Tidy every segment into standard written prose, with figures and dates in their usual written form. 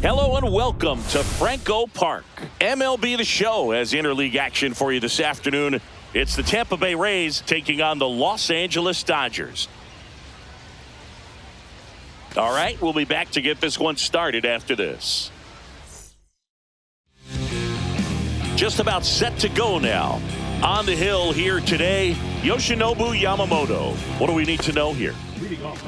Hello and welcome to Franco Park. MLB The Show has interleague action for you this afternoon. It's the Tampa Bay Rays taking on the Los Angeles Dodgers. All right, we'll be back to get this one started after this. Just about set to go now. On the hill here today, Yoshinobu Yamamoto. What do we need to know here?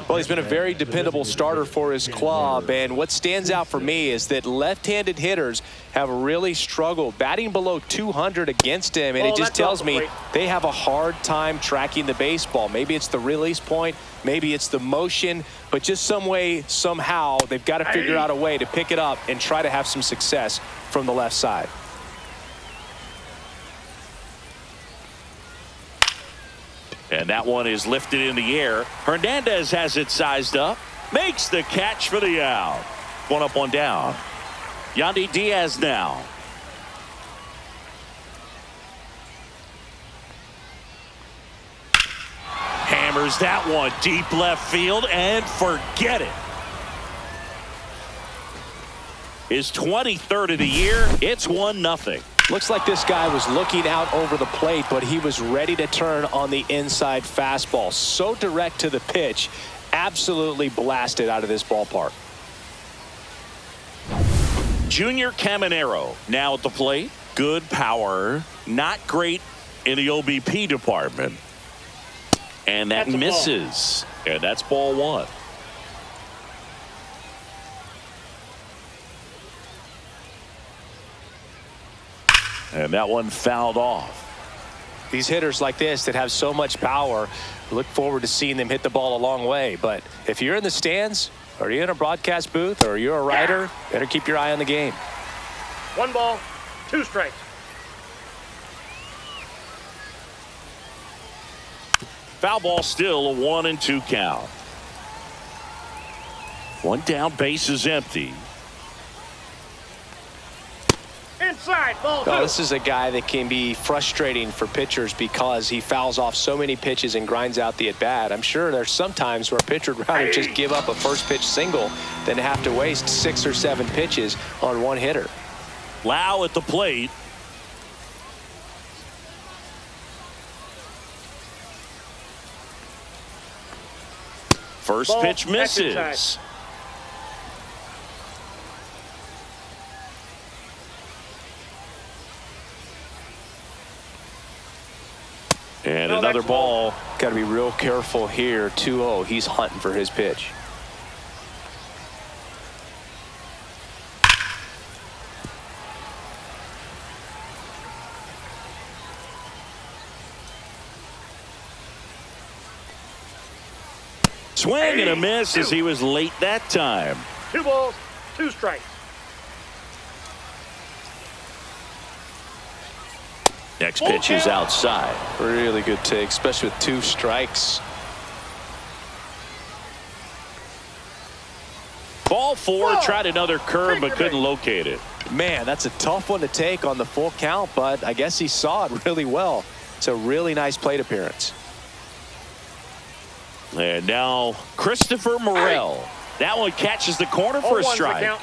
Well, he's been a very dependable starter for his club, and what stands out for me is that left-handed hitters have really struggled batting below 200 against him, and it just tells me they have a hard time tracking the baseball. Maybe it's the release point, maybe it's the motion, but just some way, somehow, they've got to figure out a way to pick it up and try to have some success from the left side. And that one is lifted in the air. Hernandez has it sized up. Makes the catch for the out. One up, one down. Yandy Diaz now. Hammers that one deep left field and forget it. His 23rd of the year. It's 1-0. Looks like this guy was looking out over the plate, but he was ready to turn on the inside fastball. So direct to the pitch, absolutely blasted out of this ballpark. Junior Caminero now at the plate. Good power, not great in the OBP department. And that misses. And that's ball one. And that one fouled off. These hitters like this that have so much power, look forward to seeing them hit the ball a long way. But if you're in the stands, or you're in a broadcast booth, or you're a writer, better keep your eye on the game. 1 ball, 2 strikes. Foul ball, still a 1-2 count. One down, base is empty. Inside, ball 2. Oh, this is a guy that can be frustrating for pitchers because he fouls off so many pitches and grinds out the at-bat. I'm sure there's some times where a pitcher would rather just give up a first pitch single than have to waste 6 or 7 pitches on one hitter. Lau at the plate. First Ball, pitch misses. And another ball. Got to be real careful here. 2-0. He's hunting for his pitch. Swing and a miss as he was late that time. 2 balls, 2 strikes. Next pitch is outside. Really good take, especially with 2 strikes. Ball 4, tried another curve but couldn't locate it. Man, that's a tough one to take on the full count, but I guess he saw it really well. It's a really nice plate appearance. And now Christopher Morel. That one catches the corner for a strike.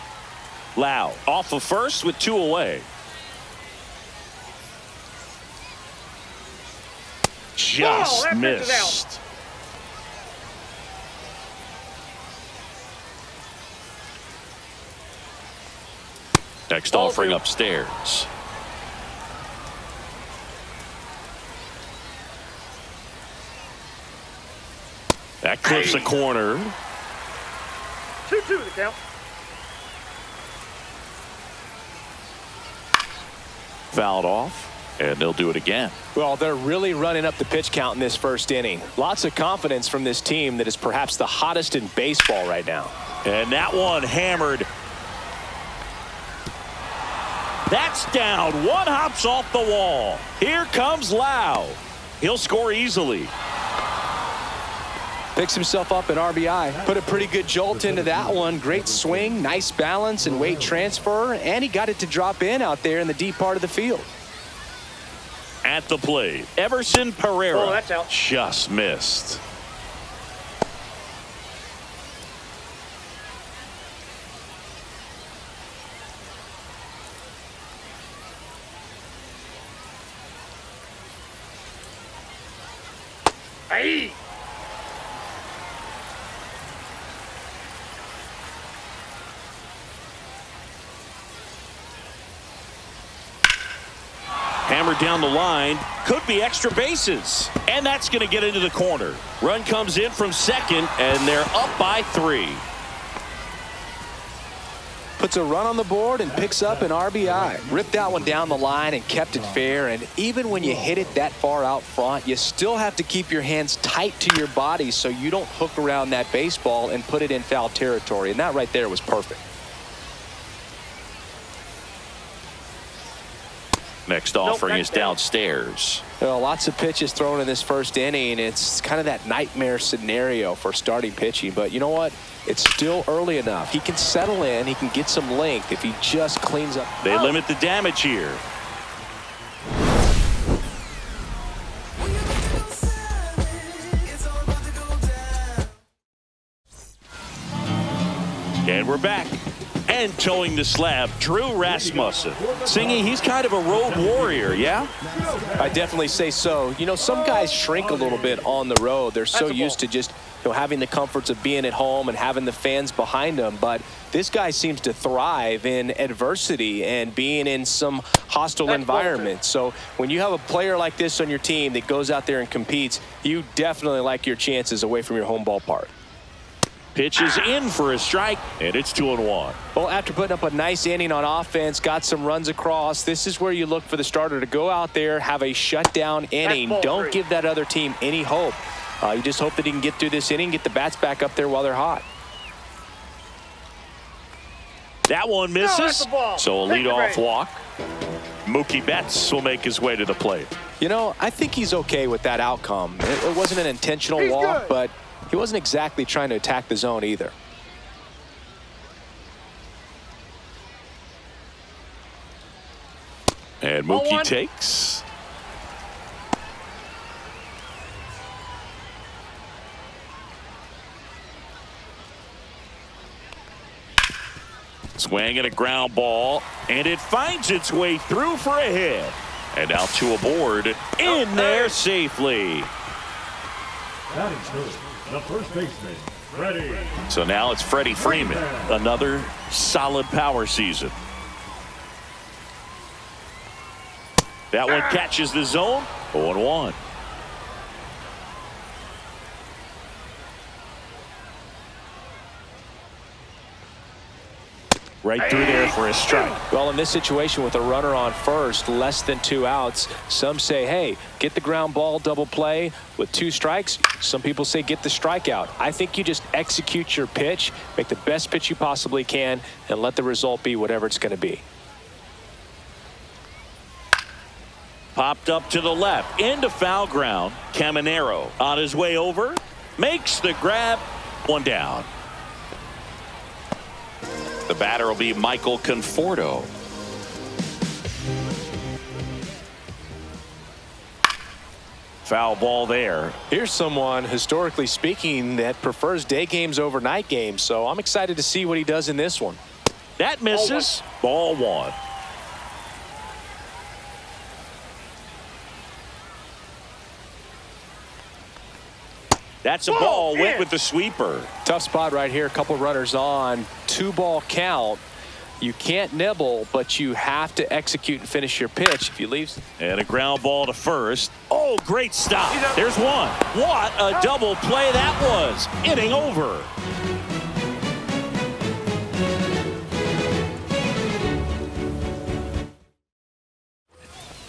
Lau off of first with 2 away. Just missed. Next offering upstairs. That clips the corner. 2-2 the count. Fouled off. And they'll do it again. Well, they're really running up the pitch count in this first inning. Lots of confidence from this team that is perhaps the hottest in baseball right now. And that one hammered. That's down. One hops off the wall. Here comes Lau. He'll score easily. Picks himself up an RBI. Put a pretty good jolt into that one. Great swing, nice balance and weight transfer. And he got it to drop in out there in the deep part of the field. At the plate, Everson Pereira. Oh, that's out. Just missed. Hey. Hammered down the line. Could be extra bases. And that's going to get into the corner. Run comes in from second, and they're up by 3. Puts a run on the board and picks up an RBI. Ripped that one down the line and kept it fair. And even when you hit it that far out front, you still have to keep your hands tight to your body so you don't hook around that baseball and put it in foul territory. And that right there was perfect. Next offering is downstairs. Well, lots of pitches thrown in this first inning. It's kind of that nightmare scenario for starting pitching. But you know what? It's still early enough. He can settle in. He can get some length if he just cleans up. They limit the damage here. And we're back. And towing the slab, Drew Rasmussen. Singing, he's kind of a road warrior, yeah? I definitely say so. You know, some guys shrink a little bit on the road. They're so used to just, having the comforts of being at home and having the fans behind them. But this guy seems to thrive in adversity and being in some hostile environment. So when you have a player like this on your team that goes out there and competes, you definitely like your chances away from your home ballpark. Pitch is in for a strike, and it's 2-1. Well, after putting up a nice inning on offense, got some runs across, this is where you look for the starter to go out there, have a shutdown inning. Don't give that other team any hope. You just hope that he can get through this inning, get the bats back up there while they're hot. That one misses, so a leadoff walk. Mookie Betts will make his way to the plate. You know, I think he's okay with that outcome. It wasn't an intentional walk, but he wasn't exactly trying to attack the zone either. And Mookie takes. Swing and a ground ball, and it finds its way through for a hit. And now 2 aboard, in there safely. Batting first, the first baseman, Freddie. So now it's Freddie Freeman. Another solid power season. That one catches the zone. 0-1. Right through there for a strike. Well, in this situation with a runner on first, less than 2 outs, some say, hey, get the ground ball, double play with 2 strikes. Some people say get the strikeout. I think you just execute your pitch, make the best pitch you possibly can, and let the result be whatever it's going to be. Popped up to the left, into foul ground. Caminero on his way over, makes the grab, 1 down. The batter will be Michael Conforto. Foul ball there. Here's someone, historically speaking, that prefers day games over night games, so I'm excited to see what he does in this one. That misses. Ball 1. That's a ball. Went with the sweeper. Tough spot right here. A couple runners on. 2-ball count. You can't nibble, but you have to execute and finish your pitch if you leave. And a ground ball to first. Oh, great stop. There's one. What a double play that was. Inning over.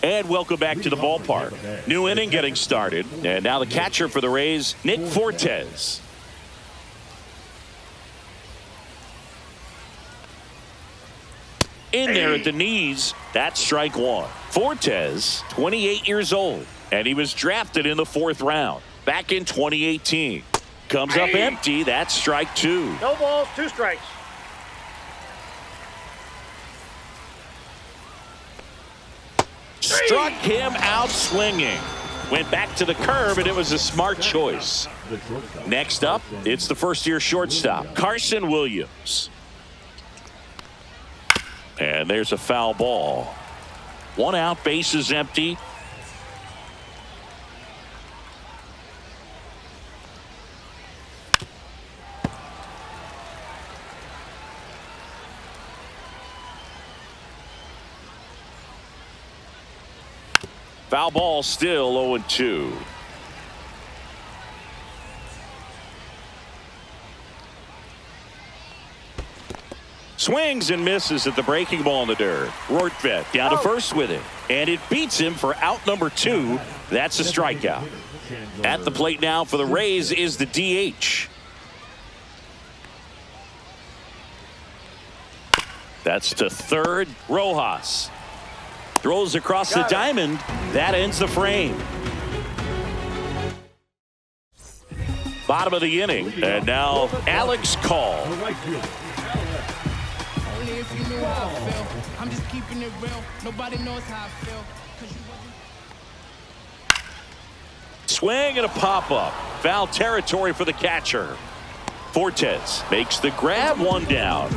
And welcome back to the ballpark. New inning getting started. And now the catcher for the Rays, Nick Fortes. In there at the knees, that's strike 1. Fortes, 28 years old, and he was drafted in the 4th round back in 2018. Comes up empty, that's strike 2. No balls, 2 strikes. Struck him out swinging. Went back to the curb, and it was a smart choice. Next up, it's the first-year shortstop, Carson Williams. And there's a foul ball. 1 out, bases empty. Foul ball, still 0-2. Swings and misses at the breaking ball in the dirt. Rortvedt down to first with it. And it beats him for out number 2. That's a strikeout. At the plate now for the Rays is the DH. That's to third. Rojas throws across the diamond. That ends the frame. Bottom of the inning. And now Alex Call. If you knew how I feel, I'm just keeping it real. Nobody knows how I feel. Swing and a pop-up. Foul territory for the catcher. Fortes makes the grab, one down.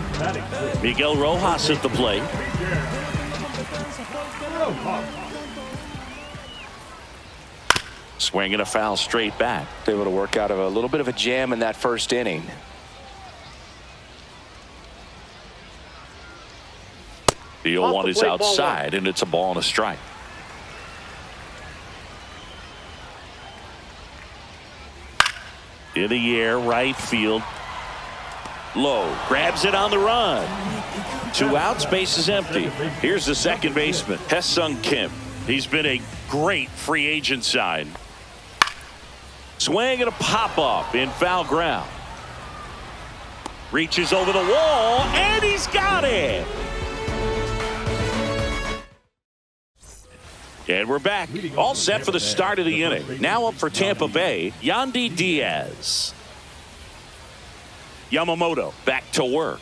Miguel Rojas at the plate. Swing and a foul straight back. Able to work out of a little bit of a jam in that first inning. The 0-1 is outside, and it's a ball and a strike. In the air, right field. Low, grabs it on the run. 2 outs, base is empty. Here's the second baseman, Hesung Kim. He's been a great free agent sign. Swing and a pop-up in foul ground. Reaches over the wall, and he's got it. And we're back, all set for the start of the inning. Now up for Tampa Bay, Yandy Diaz. Yamamoto back to work.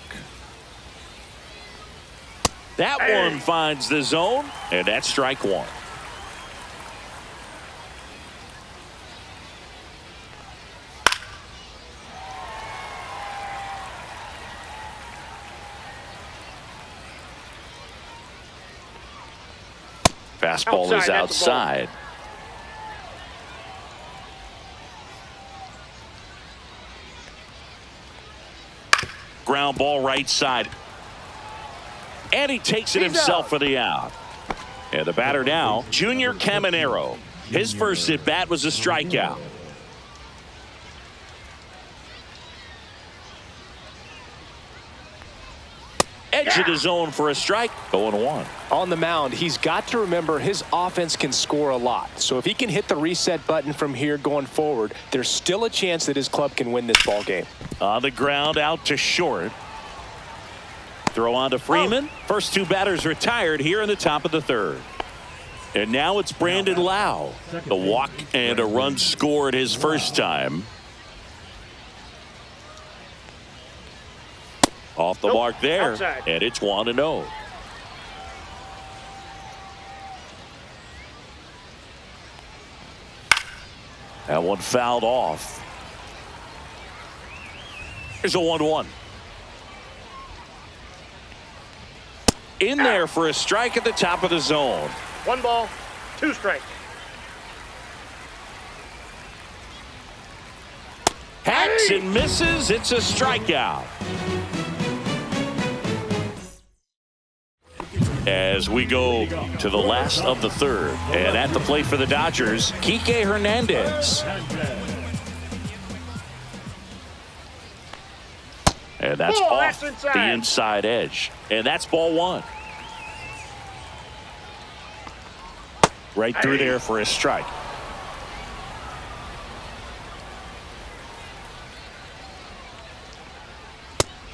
That one finds the zone, and that's strike 1. Fastball is outside. Ground ball right side. And he takes it himself for the out. And the batter now, Junior Caminero. His first at bat was a strikeout. Edge of the zone for a strike. 0-1. On the mound, he's got to remember his offense can score a lot. So if he can hit the reset button from here going forward, there's still a chance that his club can win this ball game. On the ground, out to short. Throw on to Freeman. First 2 batters retired here in the top of the 3rd. And now it's Brandon Lau. The walk and a run scored his first time. Off the mark there, and it's 1-0. That one fouled off. Here's a 1-1. In there for a strike at the top of the zone. 1 ball, 2 strikes. Hacks and misses. It's a strikeout. As we go to the last of the 3rd, and at the plate for the Dodgers, Kike Hernandez. And that's off the inside edge, and that's ball 1. Right through there for a strike.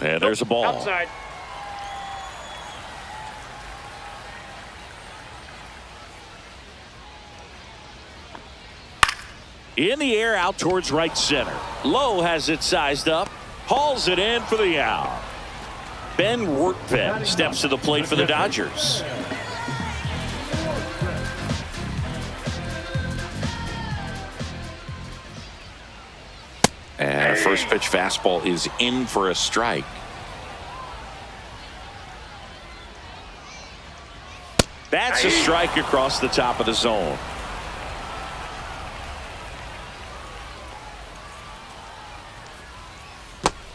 And there's a ball. Outside. In the air, out towards right center. Lowe has it sized up, hauls it in for the out. Ben Rortvedt steps to the plate for the Dodgers. And a first pitch fastball is in for a strike. That's a strike across the top of the zone.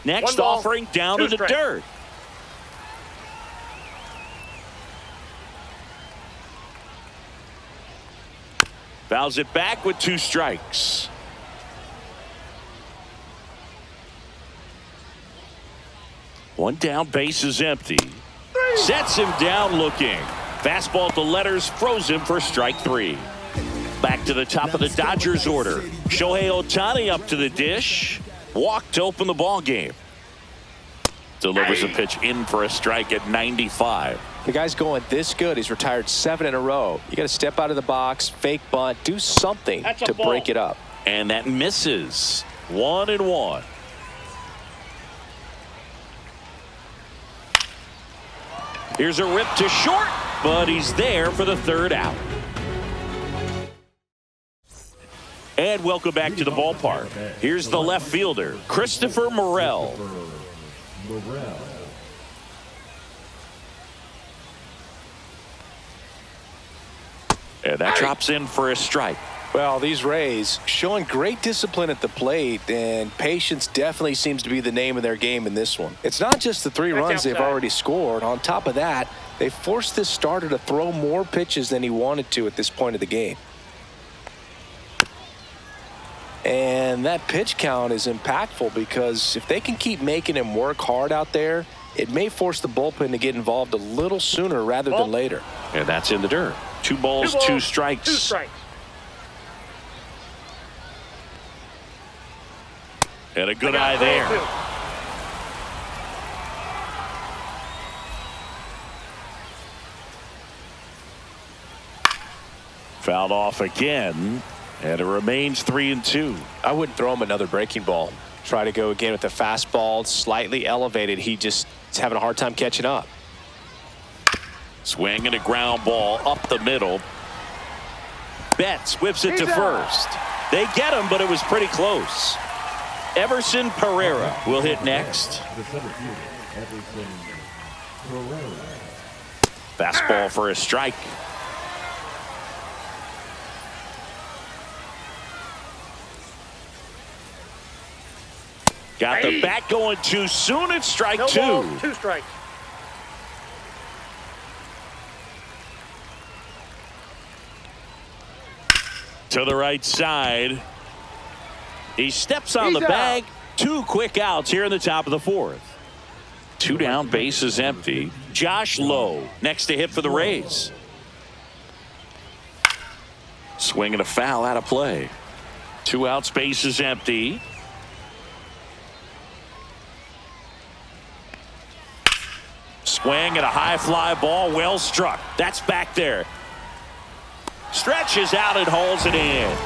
Next offering down to the dirt. Fouls it back with 2 strikes. One down, base is empty. Sets him down looking. Fastball at the letters, froze him for strike 3. Back to the top of the Dodgers order. Shohei Ohtani up to the dish. Walk to open the ball game. Delivers a pitch in for a strike at 95. The guy's going this good. He's retired 7 in a row. You got to step out of the box, fake bunt, do something to break it up. And that misses. 1-1. Here's a rip to short, but he's there for the 3rd out. And welcome back to the ballpark. Here's the left fielder, Christopher Morel. And that drops in for a strike. Well, these Rays showing great discipline at the plate, and patience definitely seems to be the name of their game in this one. It's not just the 3 runs they've already scored. On top of that, they forced this starter to throw more pitches than he wanted to at this point of the game. And that pitch count is impactful because if they can keep making him work hard out there, it may force the bullpen to get involved a little sooner rather than later. And that's in the dirt. 2 balls, 2 strikes. 2 strikes. And a good eye there. Fouled off again, and it remains 3-2. I wouldn't throw him another breaking ball. Try to go again with the fastball, slightly elevated. He just is having a hard time catching up. Swing and a ground ball up the middle. Betts whips it to first. They get him, but it was pretty close. Everson Pereira will hit next. Fastball for a strike. Got the bat going too soon. It's strike 2. 2 strikes. To the right side. He steps on the bag. 2 quick outs here in the top of the 4th. 2 down, base is empty. Josh Lowe next to hit for the Rays. Swing and a foul out of play. 2 outs, base is empty. Swing and a high fly ball, well struck. That's back there. Stretches out and holds it in.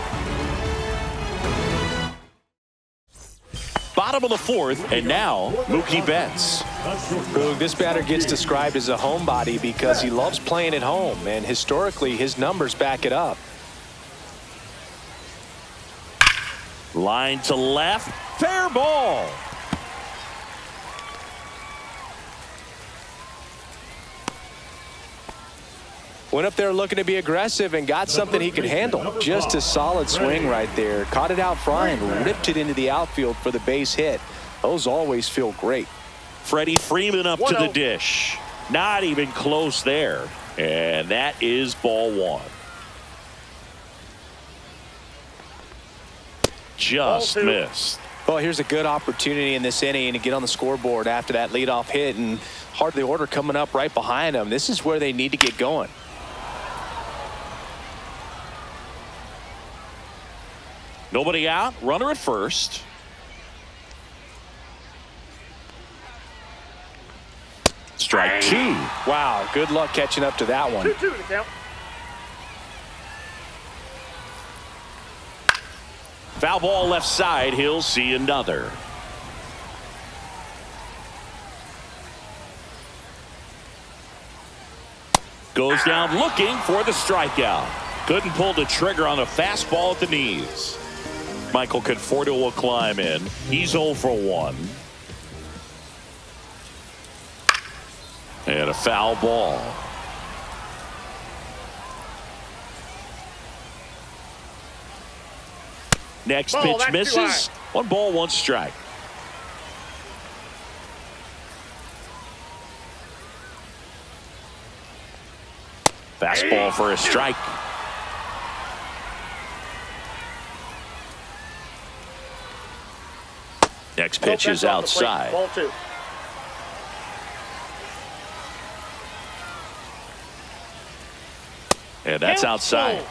Bottom of the 4th, and now Mookie Betts. This batter gets described as a homebody because he loves playing at home, and historically his numbers back it up. Line to left, fair ball. Went up there looking to be aggressive and got something he could handle. Just a solid swing right there. Caught it out front and ripped it into the outfield for the base hit. Those always feel great. Freddie Freeman up to the dish. Not even close there. And that is ball 1. Just missed. Well, here's a good opportunity in this inning to get on the scoreboard after that leadoff hit, and heart of the order coming up right behind them. This is where they need to get going. Nobody out. Runner at first. Strike 2. Wow, good luck catching up to that one. 2-2 to count. Foul ball left side. He'll see another. Goes down looking for the strikeout. Couldn't pull the trigger on a fastball at the knees. Michael Conforto will climb in. He's 0 for 1. And a foul ball. Next pitch misses. 1 ball, 1 strike. Fastball for a strike. Next pitch is outside. Ball 2. And that's outside.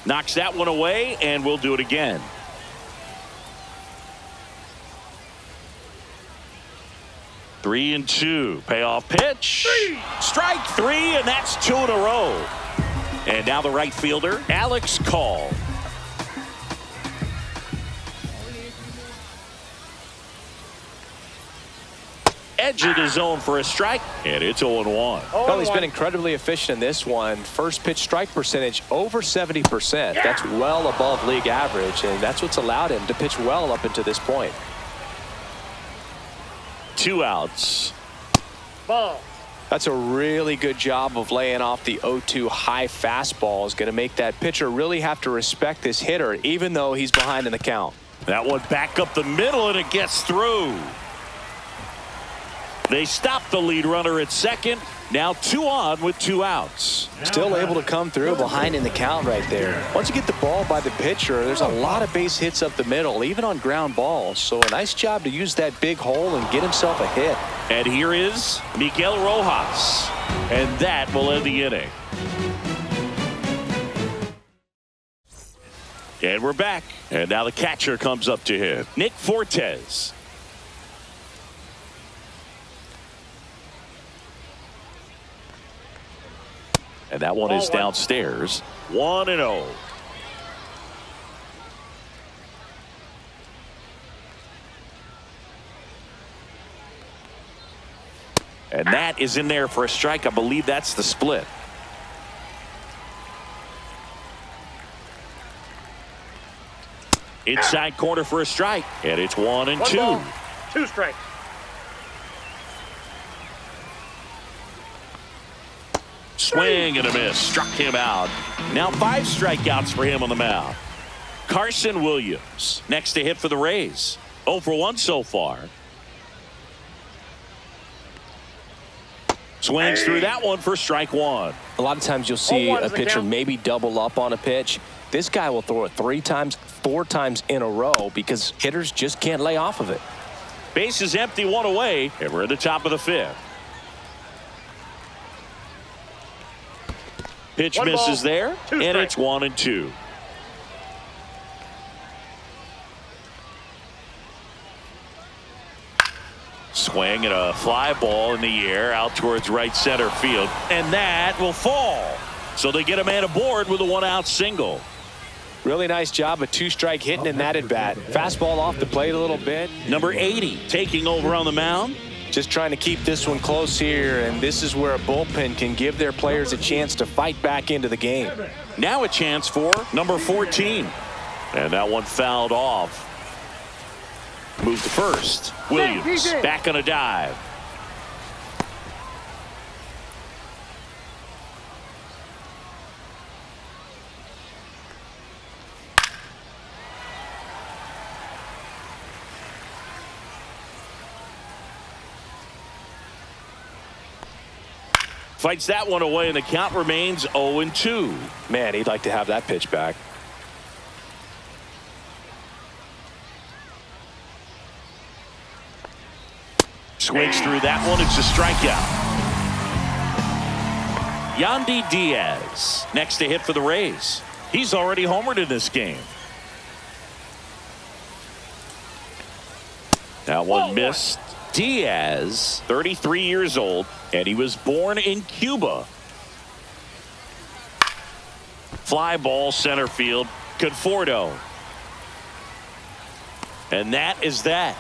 Knocks that one away, and we'll do it again. Three and two. Payoff pitch. Strike three, and that's 2 in a row. And now the right fielder, Alex Call. Edge of the zone for a strike, and it's 0-1. Well, he's been incredibly efficient in this one. First pitch strike percentage over 70%. That's well above league average, and that's what's allowed him to pitch well up until this point. 2 outs. Ball. That's a really good job of laying off the 0-2 high fastball. Is going to make that pitcher really have to respect this hitter, even though he's behind in the count. That one back up the middle, and it gets through. They stop the lead runner at second. Now 2 on with 2 outs. Still able to come through behind in the count right there. Once you get the ball by the pitcher, there's a lot of base hits up the middle, even on ground balls. So a nice job to use that big hole and get himself a hit. And here is Miguel Rojas. And that will end the inning. And we're back. And now the catcher comes up to hit. Nick Fortes. And that one is downstairs. 1-0. And that is in there for a strike. I believe that's the split. Inside corner for a strike. And it's 1-2. 1 ball, 2 strikes. Swing and a miss. Struck him out. Now 5 strikeouts for him on the mound. Carson Williams next to hit for the Rays. 0 for 1 so far. Swings through that one for strike 1. A lot of times you'll see a pitcher maybe double up on a pitch. This guy will throw it 3 times, 4 times in a row because hitters just can't lay off of it. Base is empty, 1 away, and we're at the top of the 5th. Pitch misses there, and it's 1-2. Swing and a fly ball in the air out towards right center field, and that will fall. So they get a man aboard with a 1-out single. Really nice job of 2-strike hitting in that at bat. Fastball off the plate a little bit. Number 80 taking over on the mound. Just trying to keep this one close here, and this is where a bullpen can give their players a chance to fight back into the game. Now a chance for number 14. And that one fouled off. Move to first. Williams back on a dive. Fights that one away, and the count remains 0-2. Man, he'd like to have that pitch back. Swings through that one. It's a strikeout. Yandy Diaz next to hit for the Rays. He's already homered in this game. That one missed. Diaz, 33 years old, and he was born in Cuba. Fly ball center field. Conforto. And that is that.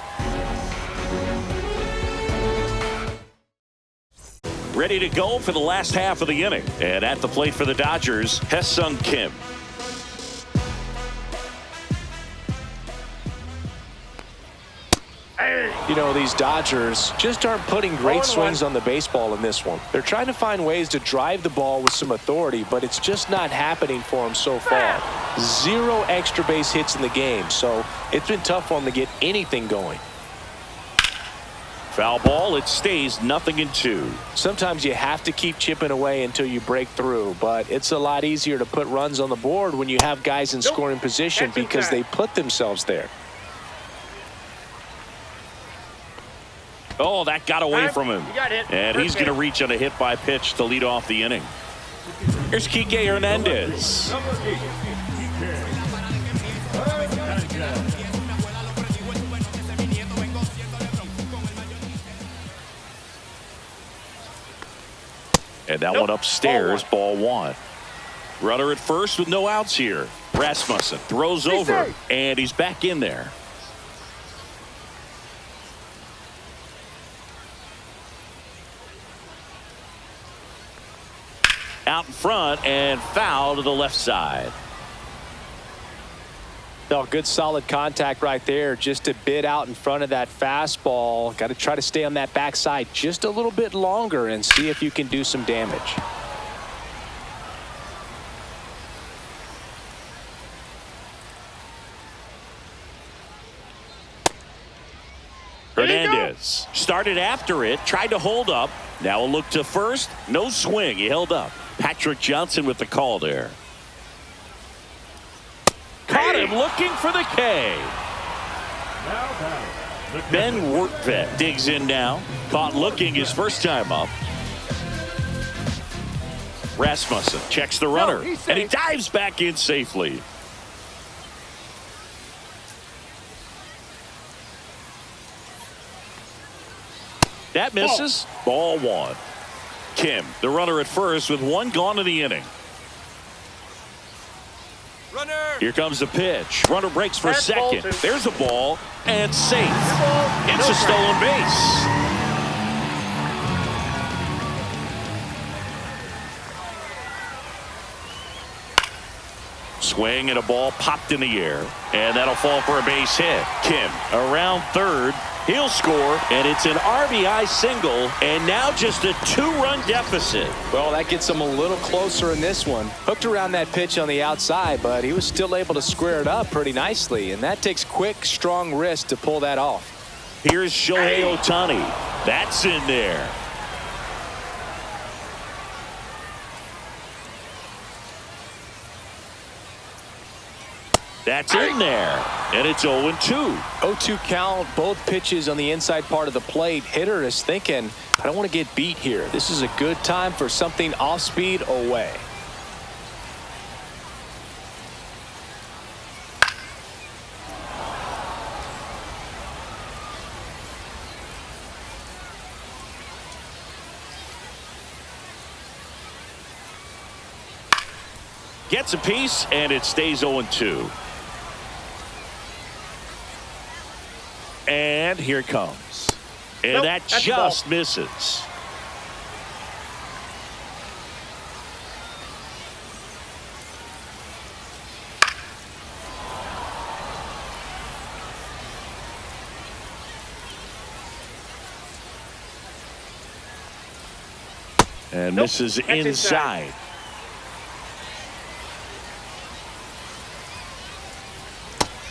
Ready to go for the last half of the inning. And at the plate for the Dodgers, Ha-Seong Kim. You know, these Dodgers just aren't putting great swings on the baseball in this one. They're trying to find ways to drive the ball with some authority, but it's just not happening for them so far. 0 extra base hits in the game, so it's been tough for them to get anything going. Foul ball. It stays 0-2. Sometimes you have to keep chipping away until you break through, but it's a lot easier to put runs on the board when you have guys in scoring position because they put themselves there. Oh, that got away from him. And he's going to reach on a hit by pitch to lead off the inning. Here's Kike Hernandez. And that one upstairs, ball one. Runner at first with no outs here. Rasmussen throws over, and he's back in there. Out in front and foul to the left side. No, good solid contact right there. Just a bit out in front of that fastball. Got to try to stay on that backside just a little bit longer and see if you can do some damage. Hernandez started after it, tried to hold up. Now a look to first. No swing. He held up. Patrick Johnson with the call there. Caught him looking for the K. Ben Workvet digs in now. Caught looking his first time up. Rasmussen checks the runner, and he dives back in safely. That misses. Ball one. Kim, the runner at first with one gone in the inning. Runner. Here comes the pitch. Runner breaks for second. There's a ball and safe. It's a stolen base. Swing and a ball popped in the air, and that'll fall for a base hit. Kim around third. He'll score, and it's an RBI single, and now just a 2-run deficit. Well, that gets him a little closer in this one. Hooked around that pitch on the outside, but he was still able to square it up pretty nicely, and that takes quick, strong wrist to pull that off. Here's Shohei Ohtani. That's in there. That's in there, and it's 0-2. 0-2 count, both pitches on the inside part of the plate. Hitter is thinking, I don't want to get beat here. This is a good time for something off speed away. Gets a piece, and it stays 0-2. And here it comes. And that just misses. And misses inside.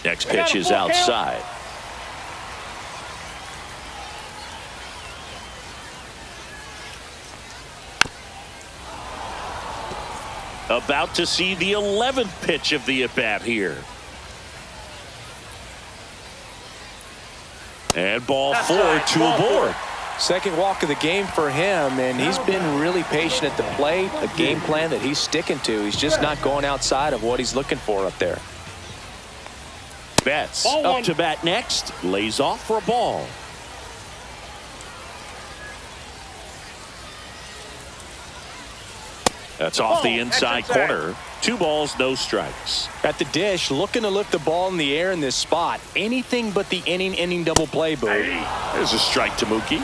Next pitch is outside. About to see the 11th pitch of the at-bat here. And ball four to a board. Second walk of the game for him, and he's been really patient at the plate. A game plan that he's sticking to. He's just not going outside of what he's looking for up there. Betts up to bat next. Lays off for a ball. That's off the inside corner. 2 balls, no strikes. At the dish, looking to lift the ball in the air in this spot. Anything but the inning double play, Boo. There's a strike to Mookie.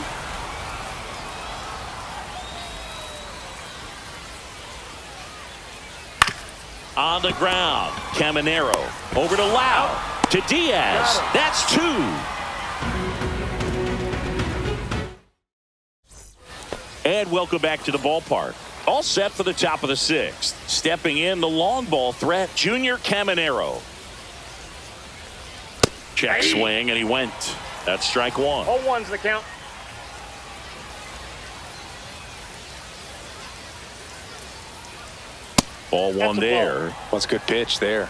On the ground, Caminero over to Lau, to Diaz. That's 2. And welcome back to the ballpark. All set for the top of the 6th. Stepping in, the long ball threat, Junior Caminero. Check swing, and he went. That's strike 1. 0-1's the count. Ball one there. What's a good pitch there.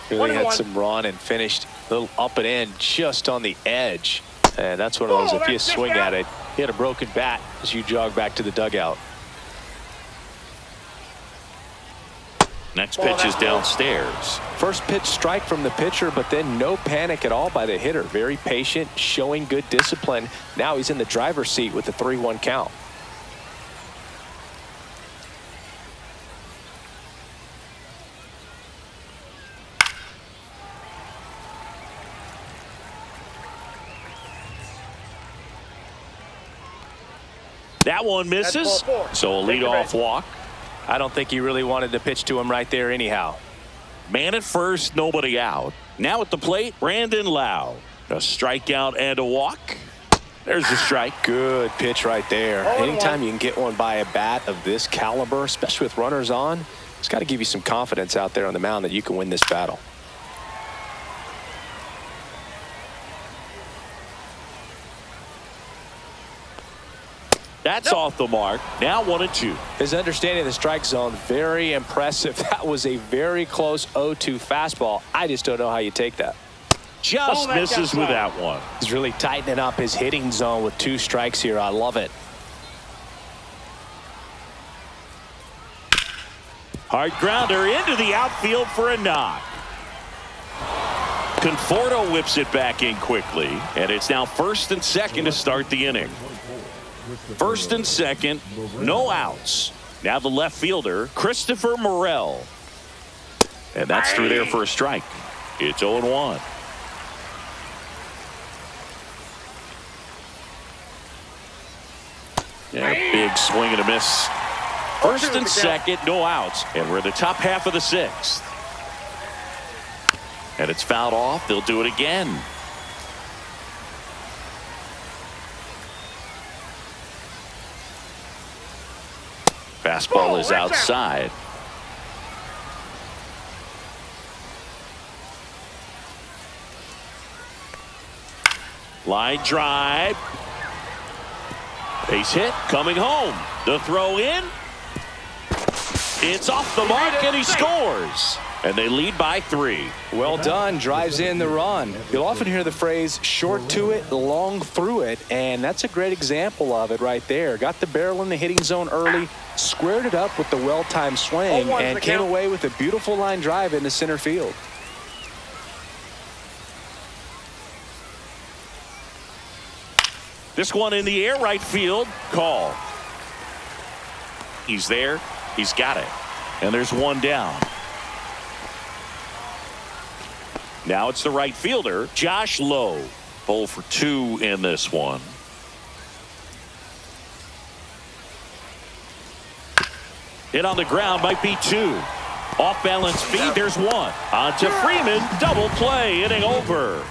Really had some run and finished a little up and in just on the edge. And that's one of those, if you swing at it, hit a broken bat as you jog back to the dugout. Next pitch is downstairs. First pitch strike from the pitcher, but then no panic at all by the hitter. Very patient, showing good discipline. Now he's in the driver's seat with the 3-1 count. That one misses, so a leadoff walk. I don't think he really wanted to pitch to him right there anyhow. Man at first, nobody out. Now at the plate, Brandon Lau. A strikeout and a walk. There's the strike. Good pitch right there. Anytime you can get one by a bat of this caliber, especially with runners on, it's got to give you some confidence out there on the mound that you can win this battle. That's off the mark. Now 1-2. His understanding of the strike zone, very impressive. That was a very close 0-2 fastball. I just don't know how you take that. Just misses with that one. He's really tightening up his hitting zone with 2 strikes here. I love it. Hard grounder into the outfield for a knock. Conforto whips it back in quickly, and it's now first and second to start the inning. First and second, no outs. Now the left fielder, Christopher Morel. And that's through there for a strike. It's 0-1. Yeah, big swing and a miss. First and second, no outs. And we're in the top half of the 6th. And it's fouled off. They'll do it again. Fastball is outside. Line drive. Base hit, coming home. The throw in. It's off the mark, and he scores. And they lead by 3. Well done. Drives in the run. You'll often hear the phrase short to it, long through it, and that's a great example of it right there. Got the barrel in the hitting zone early, squared it up with the well-timed swing, and came away with a beautiful line drive into center field. This one in the air, right field. Call. He's there. He's got it. And there's one down. Now it's the right fielder, Josh Lowe. 0 for 2 in this one. Hit on the ground might be 2. Off balance feed, there's 1. On to Freeman, double play, inning over.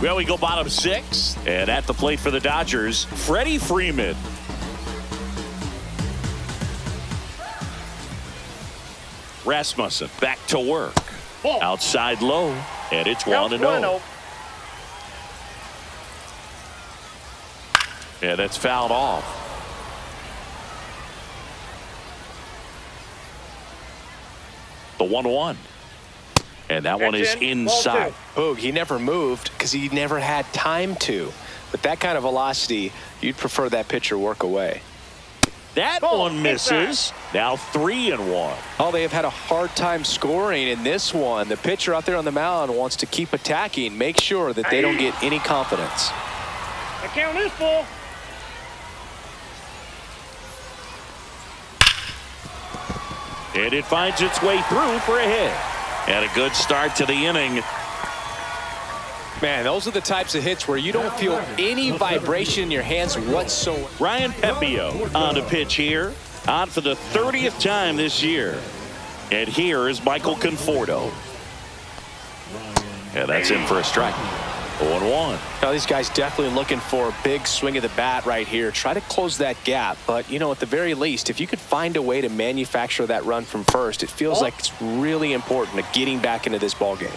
Well, we go bottom 6, and at the plate for the Dodgers, Freddie Freeman. Rasmussen back to work. Outside low, and it's 1-0. And that's fouled off. The 1-1. And that one is inside. Boog, he never moved because he never had time to. But that kind of velocity, you'd prefer that pitcher work away. That one misses. Now 3-1. Oh, they have had a hard time scoring in this one. The pitcher out there on the mound wants to keep attacking, make sure that they don't get any confidence. The count is full. And it finds its way through for a hit. And a good start to the inning. Man, those are the types of hits where you don't feel any vibration in your hands whatsoever. Ryan Pepio on the pitch here. On for the 30th time this year. And here is Michael Conforto. And that's in for a strike. 0-1. Now, these guys definitely looking for a big swing of the bat right here. Try to close that gap. But, you know, at the very least, if you could find a way to manufacture that run from first, it feels like it's really important to getting back into this ball game.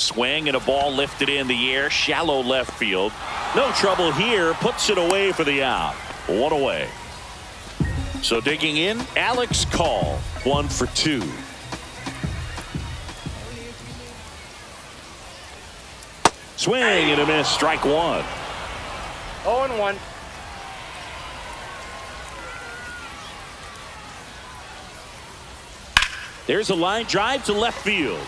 Swing and a ball lifted in the air, shallow left field. No trouble here, puts it away for the out. One away. So digging in, Alex Call, 1 for 2. Swing and a miss, strike one. 0-1. There's a line drive to left field.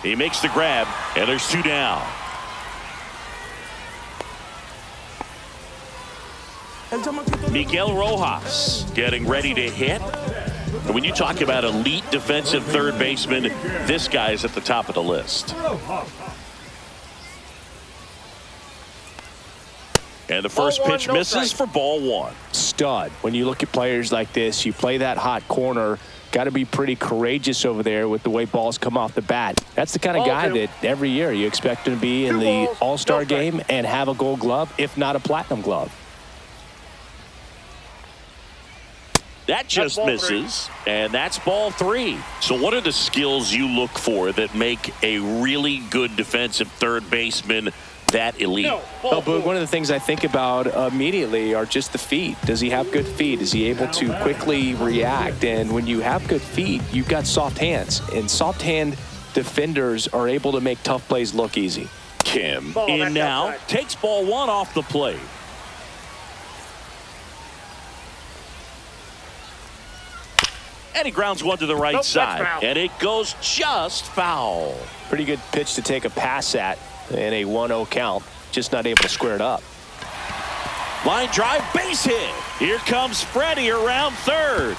He makes the grab, and there's 2 down. Miguel Rojas getting ready to hit. And when you talk about elite defensive third baseman, this guy is at the top of the list. And the first pitch misses for ball 1. Stud. When you look at players like this, you play that hot corner. Got to be pretty courageous over there with the way balls come off the bat. That's the kind of guy that every year you expect him to be in the All-Star game and have a Gold Glove, if not a Platinum Glove. That just misses, and that's ball 3. So what are the skills you look for that make a really good defensive third baseman that elite? Well, Boog, one of the things I think about immediately are just the feet. Does he have good feet? Is he able to quickly react? And when you have good feet, you've got soft hands. And soft hand defenders are able to make tough plays look easy. Kim in now, takes ball 1 off the plate. And he grounds one to the right side. And it goes just foul. Pretty good pitch to take a pass at in a 1-0 count. Just not able to square it up. Line drive, base hit. Here comes Freddie around third.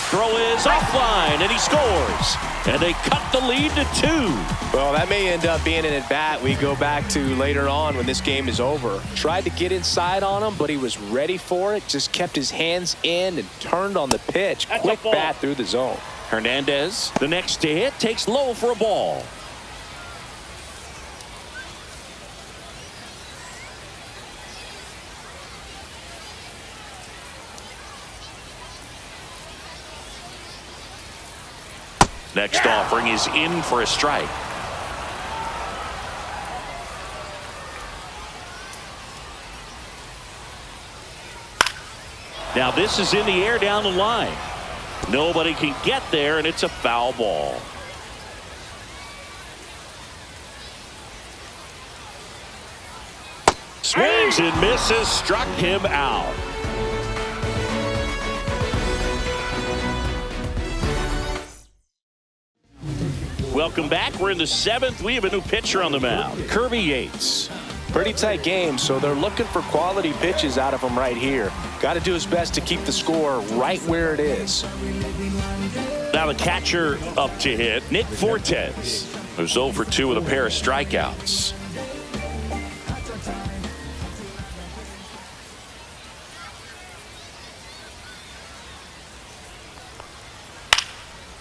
Throw is offline, and he scores. And they cut the lead to 2. Well, that may end up being an at-bat we go back to later on when this game is over. Tried to get inside on him, but he was ready for it. Just kept his hands in and turned on the pitch. Quick bat through the zone. Hernandez, the next to hit, takes low for a ball. Next offering is in for a strike. Now this is in the air down the line. Nobody can get there, and it's a foul ball. Swings and misses, struck him out. Welcome back. We're in the 7th. We have a new pitcher on the mound, Kirby Yates. Pretty tight game, so they're looking for quality pitches out of him right here. Got to do his best to keep the score right where it is. Now the catcher up to hit, Nick Fortes, who's 0 for 2 with a pair of strikeouts.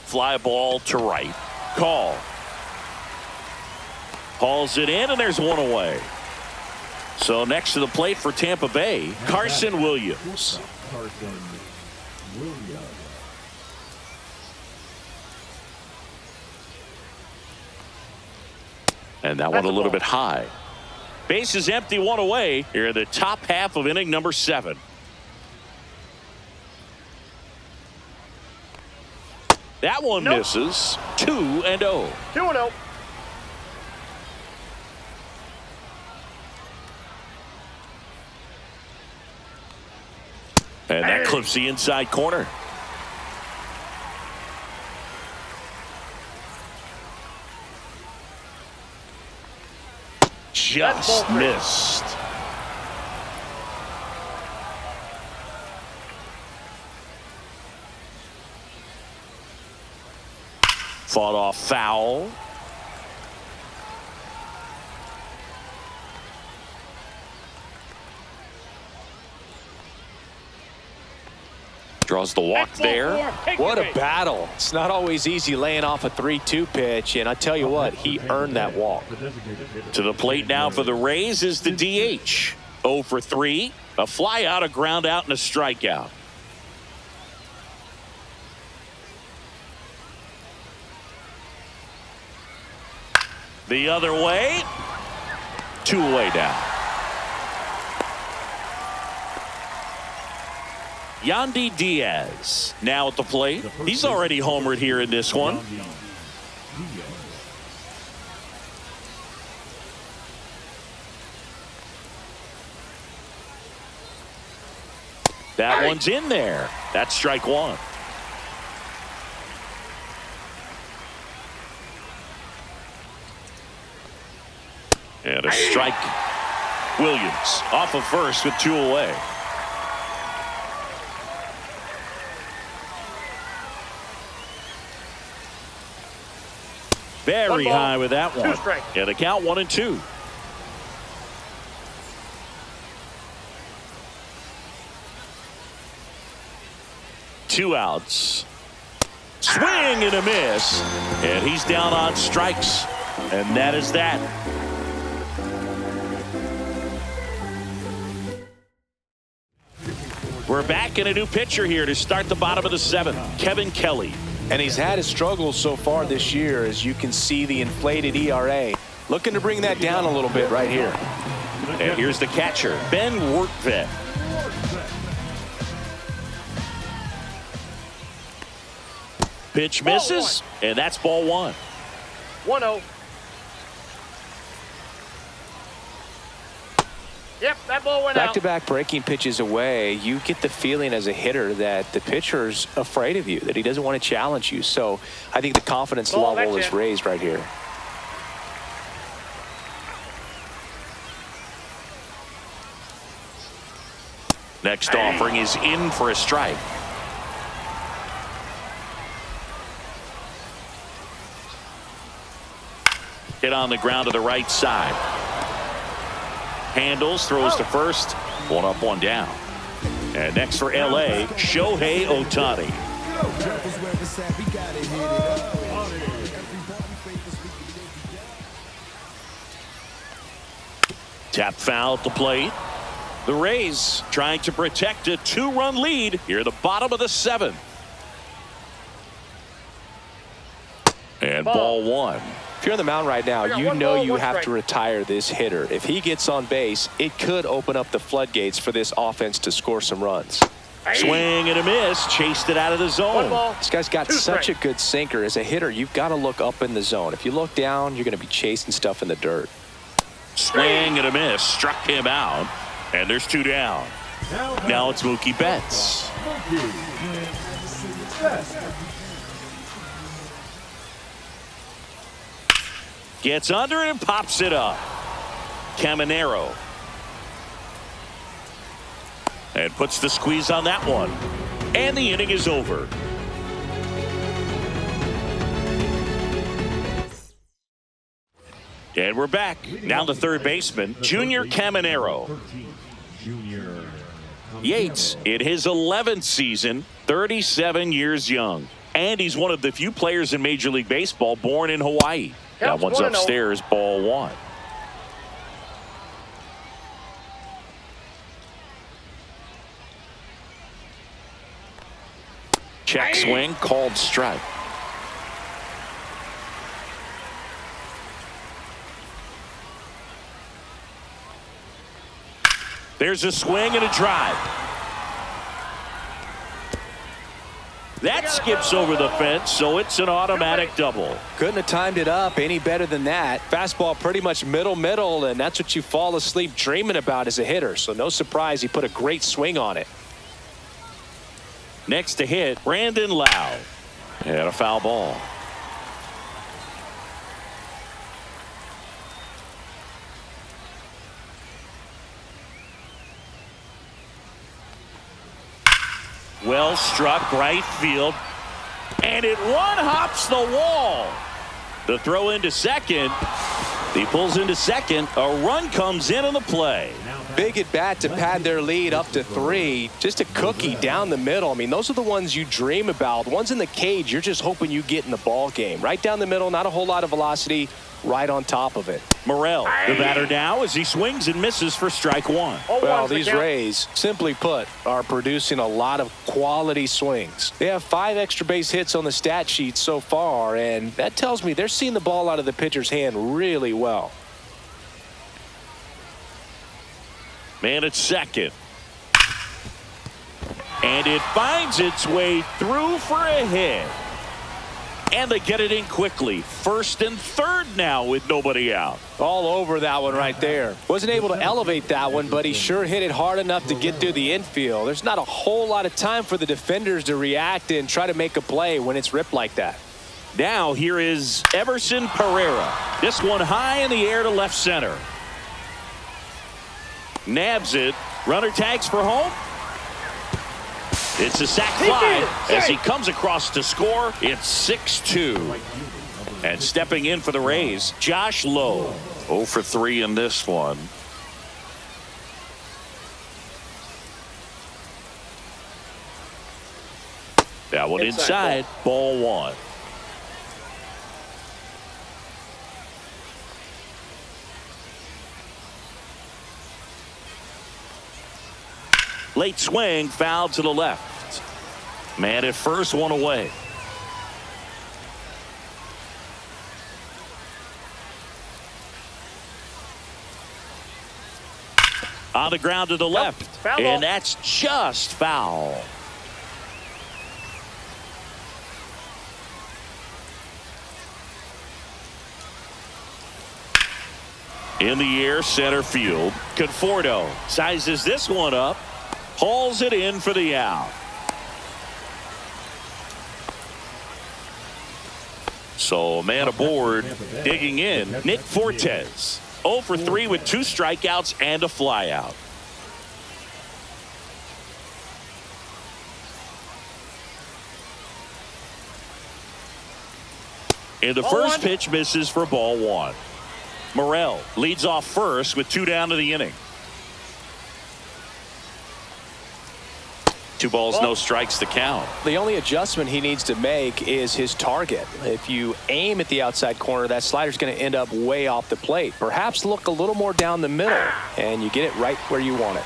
Fly ball to right. Call. Hauls it in, and there's 1 away. So next to the plate for Tampa Bay, Carson Williams. And that one a little bit high. Base is empty, 1 away. Here in the top half of inning number 7. That one misses. 2-0. 2-0. And that clips the inside corner. Just missed. Fought off foul. Draws the walk there. What a battle. It's not always easy laying off a 3-2 pitch, and I tell you what, he earned that walk. To the plate now for the Rays is the DH. 0 for 3. A fly out, a ground out, and a strikeout. The other way. 2 away now. Yandy Diaz now at the plate. He's already homered here in this one. That one's in there. That's strike 1. And a strike. Williams off of first with 2 away. Very high with that one. And a count 1-2. Two outs. Swing and a miss. And he's down on strikes. And that is that. We're back in a new pitcher here to start the bottom of the 7th. Kevin Kelly. And he's had his struggles so far this year, as you can see the inflated ERA. Looking to bring that down a little bit right here. And here's the catcher, Ben Wertvet. Pitch misses, and that's ball 1. 1-0. Yep, that ball went out. Back-to-back breaking pitches away, you get the feeling as a hitter that the pitcher's afraid of you, that he doesn't want to challenge you. So I think the confidence level is raised right here. Next offering is in for a strike. Hit on the ground to the right side. Handles, throws to first. 1 up, 1 down. And next for LA, Shohei Ohtani. Tap foul at the plate. The Rays trying to protect a 2-run lead here at the bottom of the 7th. And ball 1. If you're on the mound right now, you know you have to retire this hitter. If he gets on base, it could open up the floodgates for this offense to score some runs. Swing and a miss. Chased it out of the zone. This guy's got such a good sinker. As a hitter, you've got to look up in the zone. If you look down, you're going to be chasing stuff in the dirt. Swing and a miss. Struck him out. And there's 2 down. Now it's Mookie Betts. Gets under it and pops it up. Caminero. And puts the squeeze on that one. And the inning is over. And we're back. Now the third baseman, Junior Caminero. Yates in his 11th season, 37 years young. And he's one of the few players in Major League Baseball born in Hawaii. That one's upstairs, ball 1. Check swing, called strike. There's a swing and a drive. That skips over the fence, so it's an automatic double. Couldn't have timed it up any better than that. Fastball pretty much middle, and that's what you fall asleep dreaming about as a hitter. So no surprise he put a great swing on it. Next to hit, Brandon Lau. And a foul ball. Well struck right field, and it one-hops the wall. The throw into second. He pulls into second. A run comes in on the play. big at bat to pad their lead up to 3. Just a cookie down the middle. I mean, those are the ones you dream about. Ones in the cage, you're just hoping you get in the ball game. Right down the middle, not a whole lot of velocity, right on top of it. Morel, the batter now, as he swings and misses for strike 1. Well, these Rays, simply put, are producing a lot of quality swings. They have 5 extra base hits on the stat sheet so far, and that tells me they're seeing the ball out of the pitcher's hand really well. Man at second. And it finds its way through for a hit. And they get it in quickly. First and third now with nobody out. All over that one right there. Wasn't able to elevate that one, but he sure hit it hard enough to get through the infield. There's not a whole lot of time for the defenders to react and try to make a play when it's ripped like that. Now here is Everson Pereira. This one high in the air to left center. Nabs it. Runner tags for home. It's a sac fly as he comes across to score. It's 6-2. And stepping in for the Rays, Josh Lowe. 0 for 3 in this one. That one inside. Ball 1. Late swing, foul to the left. Man at first, one away. On the ground to the left. Foul And ball. that's just foul. In the air, center field. Conforto sizes this one up, hauls it in for the out. So a man aboard, digging in, Nick Fortes. 0 for 3 with 2 strikeouts and a flyout. And the first pitch misses for ball 1. Morel leads off first with 2 down to the inning. 2 balls, no strikes to count. The only adjustment he needs to make is his target. If you aim at the outside corner, that slider's going to end up way off the plate. Perhaps look a little more down the middle, and you get it right where you want it.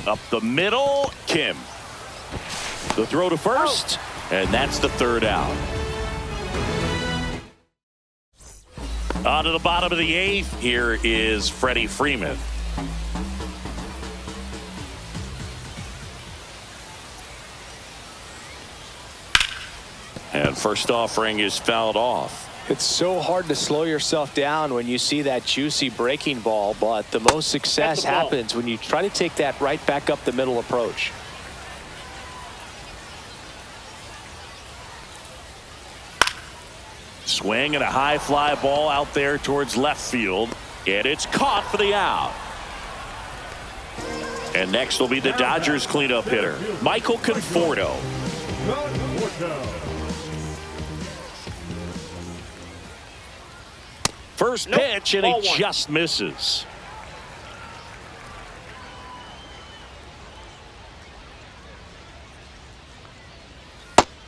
Up the middle, Kim. The throw to first, and that's the 3rd out. On to the bottom of the 8th, here is Freddie Freeman. And first offering is fouled off. It's so hard to slow yourself down when you see that juicy breaking ball, but the most success happens when you try to take that right back up the middle approach. Swing and a high fly ball out there towards left field, and it's caught for the out. And next will be the Dodgers cleanup hitter, Michael Conforto. First pitch, and he just misses.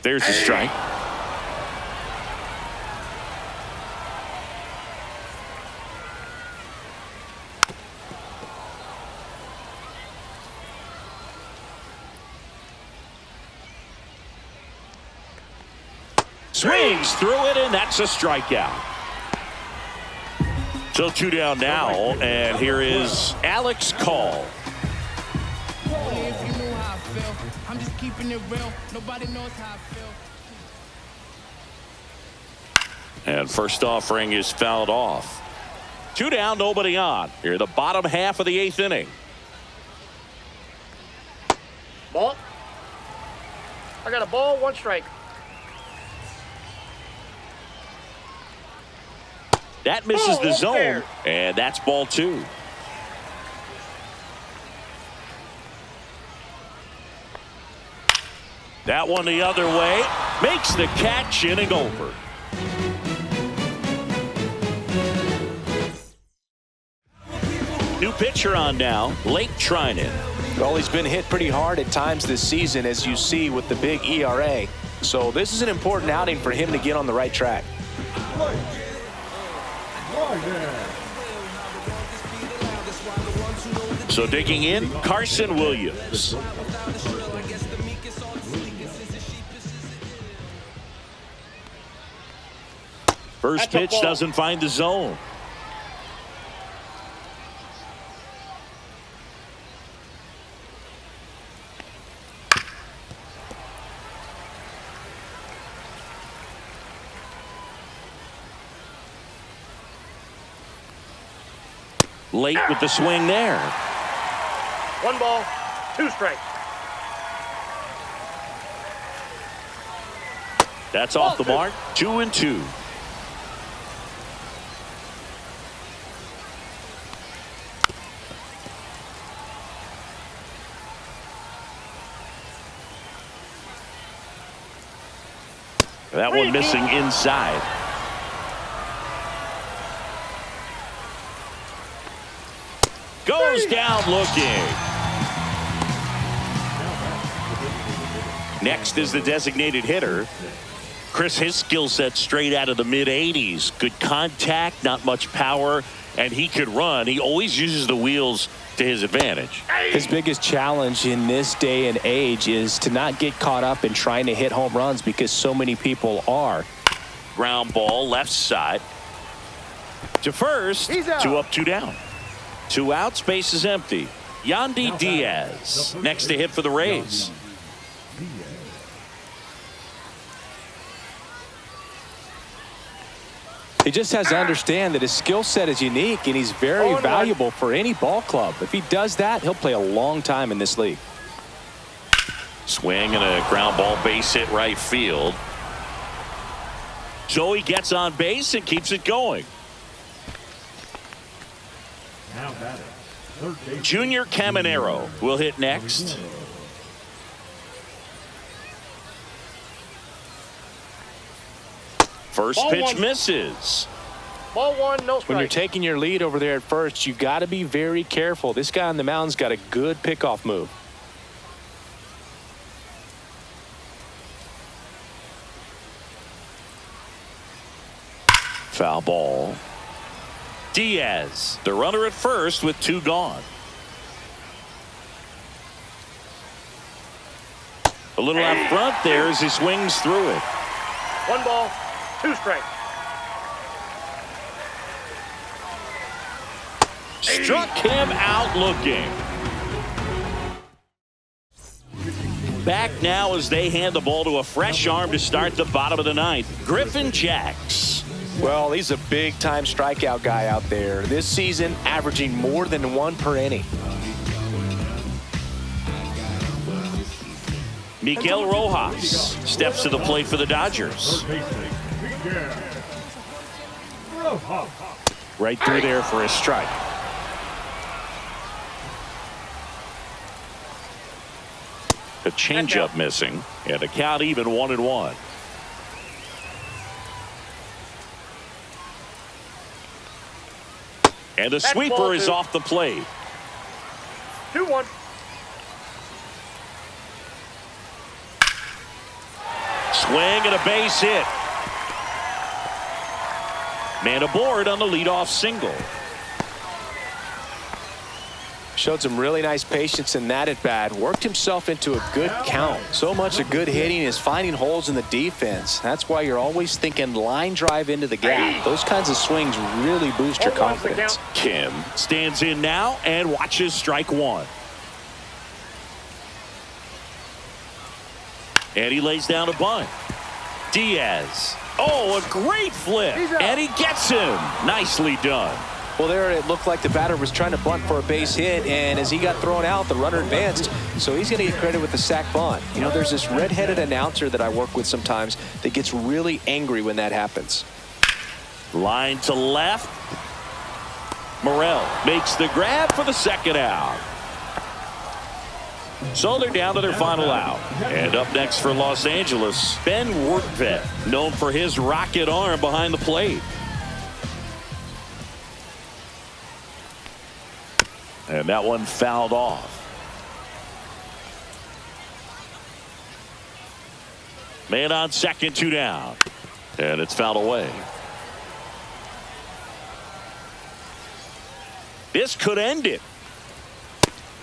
There's the strike. Swings through it, and that's a strikeout. So 2 down now, and here is Alex Call. Only if you knew how I feel. I'm just keeping it real. Nobody knows how I feel. And first offering is fouled off. 2 down, nobody on. Here in the bottom half of the 8th inning. Ball. I got a ball, 1 strike. That misses the zone, and that's ball 2. That one the other way. Makes the catch, inning over. New pitcher on now, Lake Trinan. Well, he's been hit pretty hard at times this season, as you see with the big ERA. So this is an important outing for him to get on the right track. So digging in, Carson Williams. First pitch doesn't find the zone. Late with the swing there. 1 ball, 2 strikes. That's off the mark. 2-2. That one missing inside. Goes down looking. Next is the designated hitter. Chris, his skill set straight out of the mid-80s. Good contact, not much power, and he could run. He always uses the wheels to his advantage. His biggest challenge in this day and age is to not get caught up in trying to hit home runs because so many people are. Ground ball, left side. To first, 2 up, 2 down. 2 outs, base is empty. Yandy Diaz next to hit for the Rays. He just has to understand that his skill set is unique and he's very valuable for any ball club. If he does that, he'll play a long time in this league. Swing and a ground ball, base hit right field. So he gets on base and keeps it going. Junior Caminero will hit next. First pitch misses. Ball 1, no strike. When you're taking your lead over there at first, you got to be very careful. This guy on the mound's got a good pickoff move. Foul ball. Diaz, the runner at first with 2 gone. A little out front there as he swings through it. 1 ball, 2 strikes. Struck him out looking. Back now as they hand the ball to a fresh arm to start the bottom of the 9th. Griffin Jacks. Well, he's a big-time strikeout guy out there. This season, averaging more than 1 per inning. Miguel Rojas steps to the plate for the Dodgers. Right through there for a strike. The changeup missing, and the count even 1-1. And the sweeper is off the plate. 2-1. Swing and a base hit. Man aboard on the leadoff single. Showed some really nice patience in that at bat. Worked himself into a good count. So much of good hitting is finding holes in the defense. That's why you're always thinking line drive into the gap. Those kinds of swings really boost your confidence. Kim stands in now and watches strike 1. And he lays down a bunt. Diaz. Oh, a great flip. And he gets him. Nicely done. Well, there it looked like the batter was trying to bunt for a base hit, and as he got thrown out, the runner advanced, so he's going to get credit with the sac bunt. You know, there's this red-headed announcer that I work with sometimes that gets really angry when that happens. Line to left. Morel makes the grab for the second out. So they're down to their final out. And up next for Los Angeles, Ben Workvet, known for his rocket arm behind the plate. And that one fouled off. Man on second, 2 down. And it's fouled away. This could end it.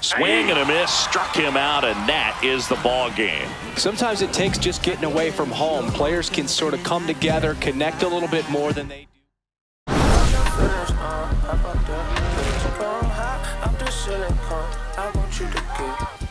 Swing and a miss, struck him out, and that is the ball game. Sometimes it takes just getting away from home. Players can sort of come together, connect a little bit more than they do. I want you to get